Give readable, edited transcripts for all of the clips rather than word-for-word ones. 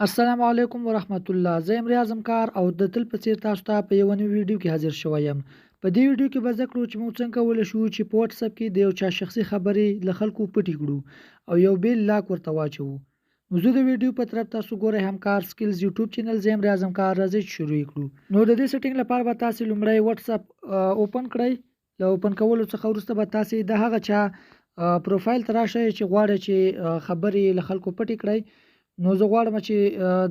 السلام علیکم ورحمت الله. زه یم ریاض کار او د تل په څیر تاسو ته په یو نوې ویډیو کې حاضر شوی یم. په دې ویډیو کې به زده کړو چې موږ څنګه کولی شو چې په واتس اپ کې د یو چا شخصي خبرې له خلکو پټې کړو او یو بیل لاک ورته واچوو. نو زه د ویډیو په طرف تاسو ګورئ همکار سکلز یوټیوب چینل زه یم ریاض کار. راځئ چې شروع یې کړو. نو د دې سیټینګ لپاره به تاسو لومړی واتس اپ اوپن کړئ. له اوپن کولو څخه وروسته به تاسو د هغه چا پروفایل ته راشئ چې غواړئ چې خبرې له خلکو پټې کړئ. نو زه غواړم چې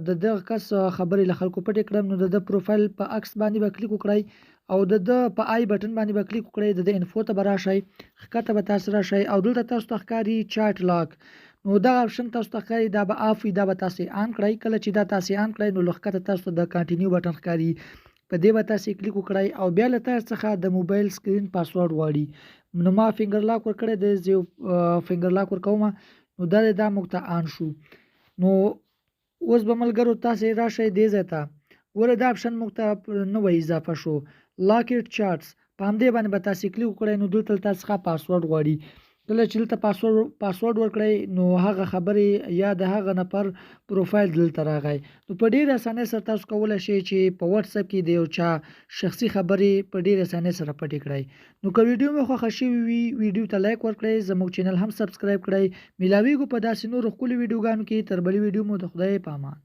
د دغه کس خبرې له خلکو پټې کړم. نو د پروفایل په عکس باندې به کلیک وکړئ او د په آی بټن باندې به کلیک وکړئ. د انفو ته به راشئ، ښکته به تاسو راشئ او دلته تاسو ته ښکاري چاټ لاک. نو دغه اپشن تاسو ته ښکاري، دا به آف وي، دا به تاسو آن کړئ. کله چې دا تاسو آن کړئ نو له ښکته تاسو ته د کانټینیو بټن ښکاري، په دې به تاسو کلیک وکړئ او بیا له تاسو څخه د موبایل سکرین پاسورډ غواړي. نو ما فینګر لاک ورکړی دی، زه فینګر لاک ورکوم. نو دا موږ ته آن شو. نو اوس به ملګرو تاسې راشئ دې ځای ته، ګوره دا اپشن موږ ته نوی اضافه شو، لاک اټ چاټس. په همدې باندې به تاسې کلیک وکړئ. نو دلته له تاسو څخه پاسورډ غواړي. کله چې دلته پاسورډ ورکړئ نو هغه خبرې یا د هغه نفر پروفایل دلته راغی. نو په ډېر اسانۍ سره تاسو کولی شئ چې په واتس اپ کې د یو چا شخصي خبرې په ډېر اسانۍ سره پټې کړئ. نو که ویډیو مې خوښه شوې وي ویډیو ته لایک ورکړئ، زموږ چینل هم سبسکرایب کړئ. میلاویږو په داسې نورو ښکلو ویډیوګانو کې. تر بلې ویډیو مو د خدای په امان.